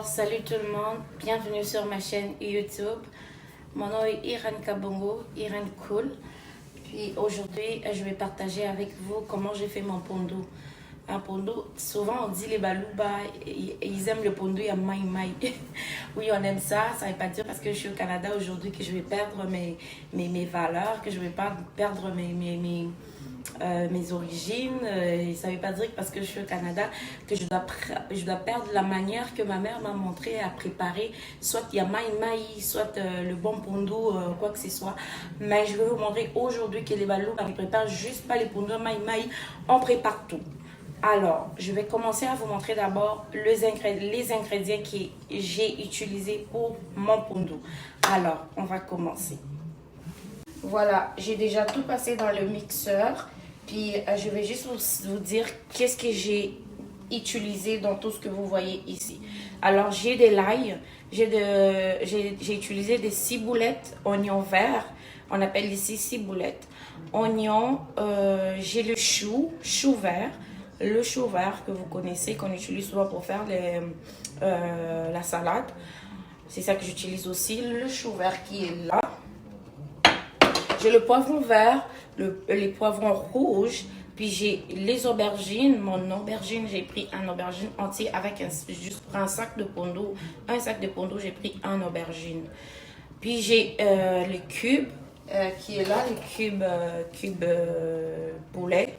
Alors, salut tout le monde, bienvenue sur ma chaîne YouTube. Mon nom est Irène Kabongo, Irène Cool. Puis aujourd'hui, je vais partager avec vous comment j'ai fait mon pondo. Un pondo, souvent on dit les balouba, ils aiment le pondo, il y a maï maï. Oui, on aime ça, ça ne veut pas dire parce que je suis au Canada aujourd'hui que je vais perdre mes valeurs, que je ne vais pas perdre mes origines. Ça ne veut pas dire que parce que je suis au Canada que je dois perdre la manière que ma mère m'a montré à préparer. Soit il y a maï maï, soit le bon pondo, quoi que ce soit. Mais je vais vous montrer aujourd'hui que les balouba ne préparent juste pas les pondos maï maï, on prépare tout. Alors, je vais commencer à vous montrer d'abord les ingrédients que j'ai utilisés pour mon pondo. Alors, on va commencer. Voilà, j'ai déjà tout passé dans le mixeur. Puis, je vais juste vous dire qu'est-ce que j'ai utilisé dans tout ce que vous voyez ici. Alors, j'ai de l'ail, j'ai utilisé des ciboulettes, oignons verts. On appelle ici ciboulettes. Oignons, j'ai le chou vert. Le chou vert que vous connaissez, qu'on utilise souvent pour faire la salade. C'est ça que j'utilise aussi. Le chou vert qui est là. J'ai le poivron vert, les poivrons rouges. Puis j'ai les aubergines. Mon aubergine, j'ai pris un aubergine entier avec juste pour un sac de pondo. Un sac de pondo, j'ai pris un aubergine. Puis j'ai les cubes qui est là, les cubes poulet.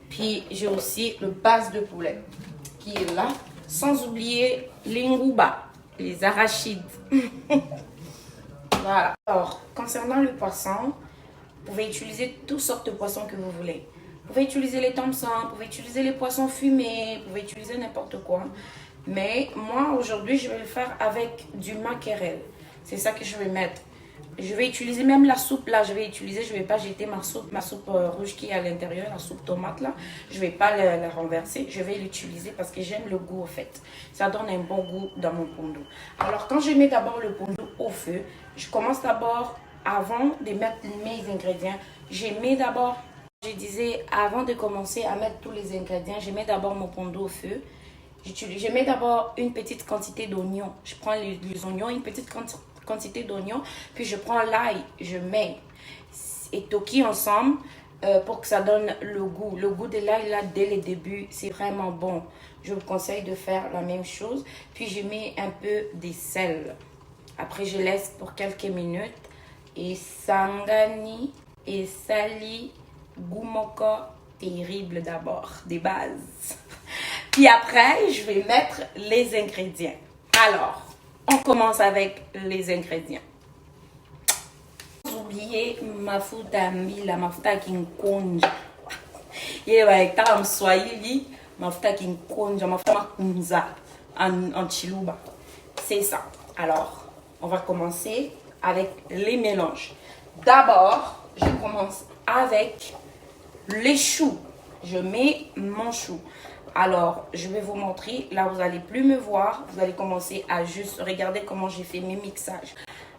Puis j'ai aussi le base de poulet qui est là. Sans oublier les ngouba, les arachides. Voilà. Alors, concernant le poisson, vous pouvez utiliser toutes sortes de poissons que vous voulez. Vous pouvez utiliser les thomsons, vous pouvez utiliser les poissons fumés, vous pouvez utiliser n'importe quoi. Mais moi, aujourd'hui, je vais le faire avec du mackerel. C'est ça que je vais mettre. Je vais utiliser même la soupe là, je vais pas jeter ma soupe rouge qui est à l'intérieur, la soupe tomate là. Je vais pas la renverser, je vais l'utiliser parce que j'aime le goût au fait. Ça donne un bon goût dans mon pondo. Alors quand je mets d'abord le pondo au feu, je commence d'abord, avant de mettre mes ingrédients, je disais avant de commencer à mettre tous les ingrédients, je mets d'abord mon pondo au feu. Je mets d'abord une petite quantité d'oignons. Je prends les oignons, une petite quantité d'oignons, puis je prends l'ail, je mets et toki ensemble pour que ça donne le goût. Le goût de l'ail là dès le début, c'est vraiment bon. Je vous conseille de faire la même chose. Puis je mets un peu de sel. Après je laisse pour quelques minutes et sangani et sali gumoko terrible d'abord des bases. Puis après je vais mettre les ingrédients. Alors on commence avec les ingrédients. Sans oublier mafuta mbila, mafuta kinkonja. Yeye waita mswahili, mafuta kinkonja, mafuta makunza en chiluba. C'est ça. Alors, on va commencer avec les mélanges. D'abord, je commence avec les choux. Je mets mon chou. Alors, je vais vous montrer. Là, vous n'allez plus me voir. Vous allez commencer à juste regarder comment j'ai fait mes mixages.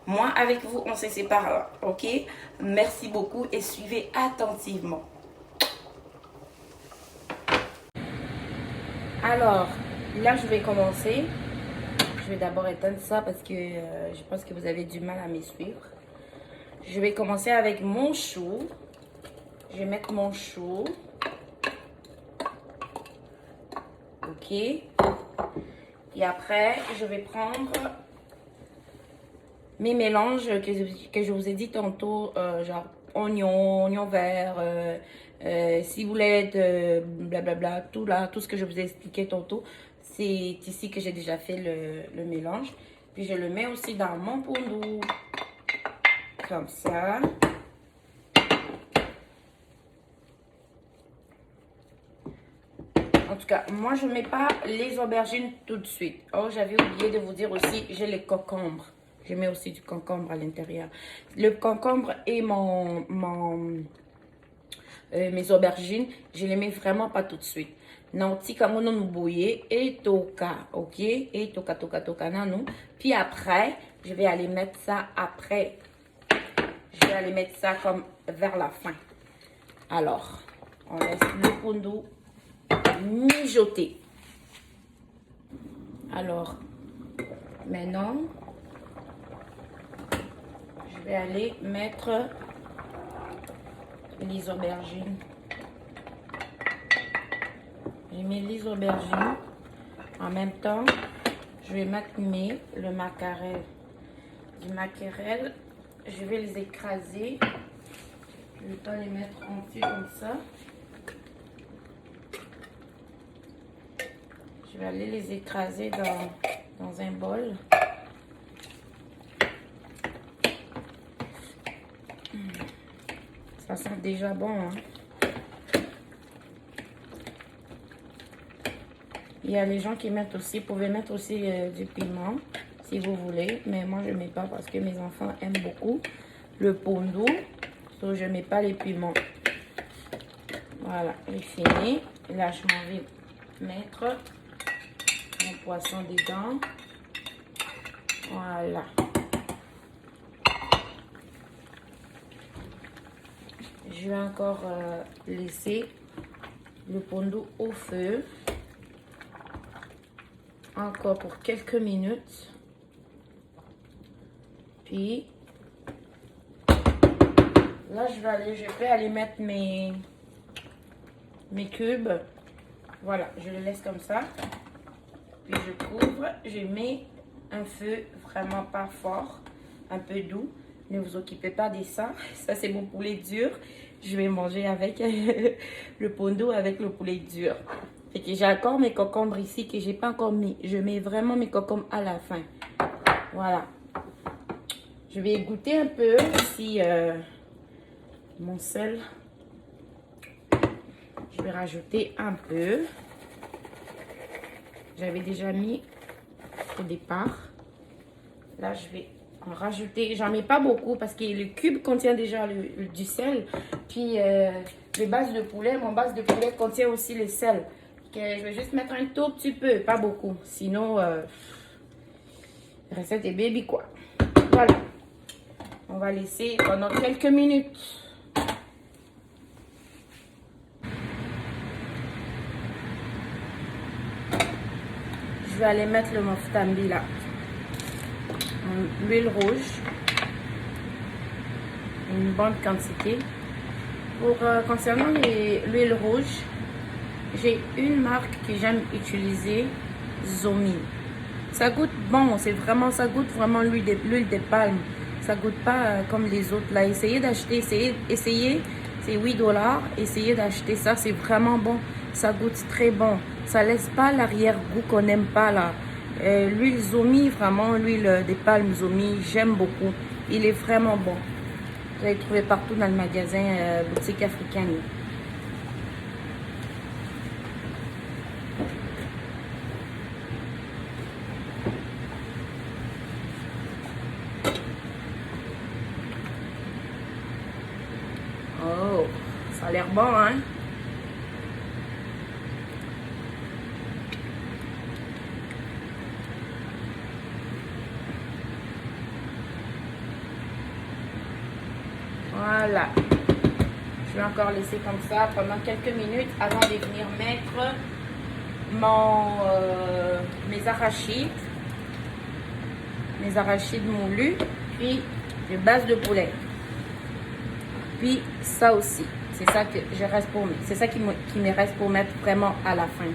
Moi, avec vous, on se sépare là. OK? Merci beaucoup et suivez attentivement. Alors, là, je vais commencer. Je vais d'abord éteindre ça parce que je pense que vous avez du mal à me suivre. Je vais commencer avec mon chou. Je vais mettre mon chou. Ok. Et après, je vais prendre mes mélanges que je vous ai dit tantôt, genre oignon vert, ciboulette, blablabla, tout là, tout ce que je vous ai expliqué tantôt. C'est ici que j'ai déjà fait le mélange. Puis je le mets aussi dans mon pondo. Comme ça. En tout cas, moi, je ne mets pas les aubergines tout de suite. Oh, j'avais oublié de vous dire aussi, j'ai les concombres. Je mets aussi du concombre à l'intérieur. Le concombre et mes aubergines, je les mets vraiment pas tout de suite. Non, si comme on nous bouillé et toka, ok? Et toka nanou. Puis après, je vais aller mettre ça après. Je vais aller mettre ça comme vers la fin. Alors, on laisse le pondo mijoter. Alors, Maintenant, je vais aller mettre les aubergines. J'ai mis les aubergines. En même temps, je vais mettre le macarel. Du macarel, je vais les écraser. Je vais pas les mettre entiers comme ça. Je vais aller les écraser dans un bol. Ça sent déjà bon, hein? Il y a les gens qui mettent aussi, vous pouvez mettre aussi du piment si vous voulez. Mais moi, je ne mets pas parce que mes enfants aiment beaucoup le pondo. Donc, je ne mets pas les piments. Voilà, j'ai fini. Là, je m'en vais mettre mon poisson dedans. Voilà. Je vais encore laisser le pondo au feu. Encore pour quelques minutes. Puis, là, je vais aller mettre mes cubes. Voilà, je les laisse comme ça. Puis, je couvre. Je mets un feu vraiment pas fort, un peu doux. Ne vous occupez pas de ça. Ça, c'est mon poulet dur. Je vais manger avec le pondo avec le poulet dur. Et que j'ai encore mes concombres ici que j'ai pas encore mis. Je mets vraiment mes concombres à la fin. Voilà. Je vais goûter un peu si mon sel. Je vais rajouter un peu. J'avais déjà mis au départ. Là, je vais en rajouter. J'en mets pas beaucoup parce que le cube contient déjà du sel. Puis les bases de poulet, mon base de poulet contient aussi le sel. Que je vais juste mettre un tout petit peu, pas beaucoup. Sinon, la recette est baby quoi. Voilà. On va laisser pendant quelques minutes. Je vais aller mettre le moftambi là. L'huile rouge. Une bonne quantité. Pour concernant l'huile rouge, j'ai une marque que j'aime utiliser, Zomi. Ça goûte bon, ça goûte vraiment l'huile de palme. Ça goûte pas comme les autres là. Essayez d'acheter, essayez, c'est 8 $. Essayez d'acheter ça, c'est vraiment bon. Ça goûte très bon. Ça laisse pas l'arrière-goût qu'on n'aime pas là. L'huile Zomi, vraiment l'huile de palme Zomi, j'aime beaucoup. Il est vraiment bon. Vous allez le trouver partout dans le magasin boutique africaine. Oh, ça a l'air bon, hein? Voilà. Je vais encore laisser comme ça pendant quelques minutes avant de venir mettre mes arachides. Mes arachides moulus. Puis les bases de poulet. Puis ça aussi. C'est ça que je reste pour mettre. C'est ça qui me reste pour mettre vraiment à la fin.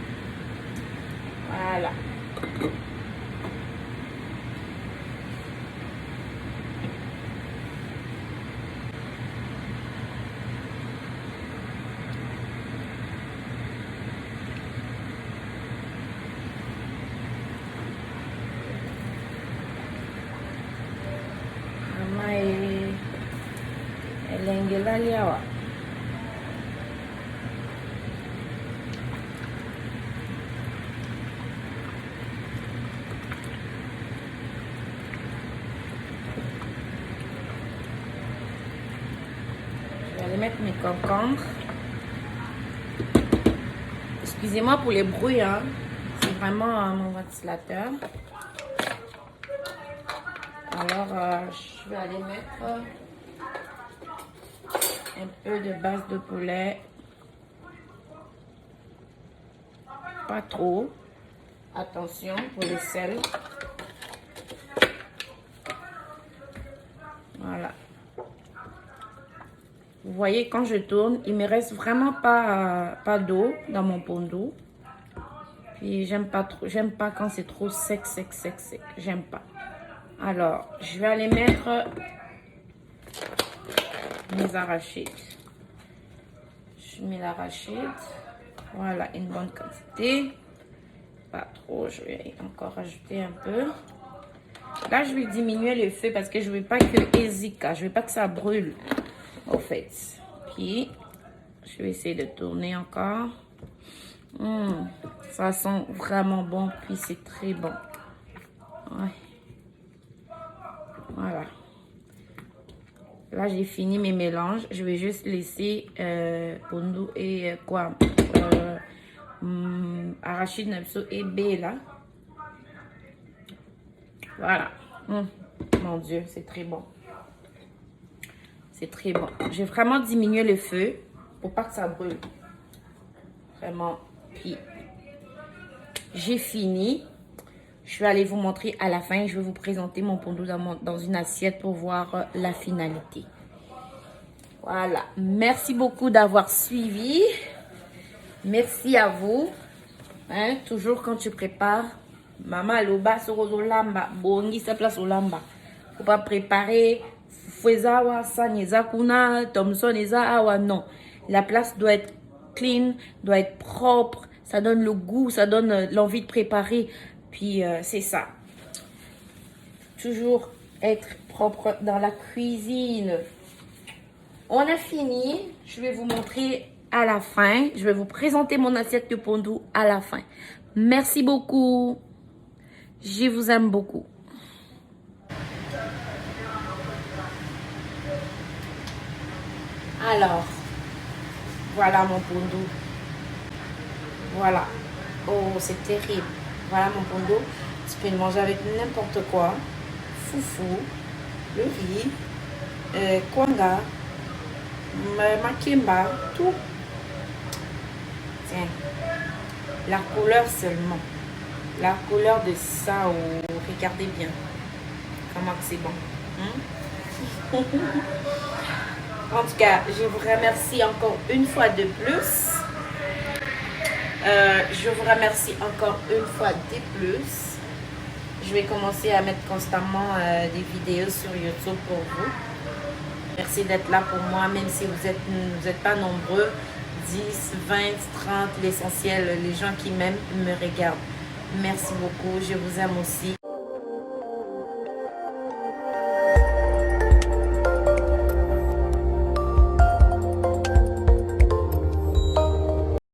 Voilà. Elengelalia. Je vais aller mettre mes concombres. Excusez-moi pour les bruits, hein. C'est vraiment mon ventilateur. Alors, je vais aller mettre un peu de base de poulet. Pas trop. Attention pour le sel. voyez, quand je tourne, il me reste vraiment pas d'eau dans mon pondo. Puis j'aime pas quand c'est trop sec. J'aime pas. Alors, je vais aller mettre mes arachides. Je mets l'arachide. Voilà, une bonne quantité. Pas trop, je vais encore rajouter un peu. Là, je vais diminuer le feu parce que je veux pas que hésite. Je veux pas que ça brûle, au fait. Puis, je vais essayer de tourner encore. Ça sent vraiment bon, puis c'est très bon. Ouais. Voilà. Là, j'ai fini mes mélanges. Je vais juste laisser pondo et arachide napso et B là. Voilà. Mon Dieu, c'est très bon. C'est très bon. J'ai vraiment diminué le feu pour pas que ça brûle. Vraiment. Puis, j'ai fini. Je vais aller vous montrer à la fin. Je vais vous présenter mon pondo dans une assiette pour voir la finalité. Voilà. Merci beaucoup d'avoir suivi. Merci à vous. Hein, toujours quand tu prépares. Maman, loba sorozo lamba. Bongi sa place au lamba. Faut pas préparer. Fouezawa, sa neza kuna. Thomson neza awa. Non. La place doit être clean, doit être propre. Ça donne le goût, ça donne l'envie de préparer. Puis c'est ça. Toujours être propre dans la cuisine. On a fini. Je vais vous montrer à la fin. Je vais vous présenter mon assiette de pondo à la fin. Merci beaucoup. Je vous aime beaucoup. Alors, voilà mon pondo. Voilà. Oh, c'est terrible. Voilà mon pondo. Tu peux le manger avec n'importe quoi. Foufou, le riz, kwanga, makemba, tout. Tiens, la couleur seulement. La couleur de ça, oh, regardez bien. Comment que c'est bon. En tout cas, je vous remercie encore une fois de plus. Je vous remercie encore une fois de plus. Je vais commencer à mettre constamment des vidéos sur YouTube pour vous. Merci d'être là pour moi, même si vous êtes pas nombreux. 10, 20, 30, l'essentiel, les gens qui m'aiment me regardent. Merci beaucoup, je vous aime aussi.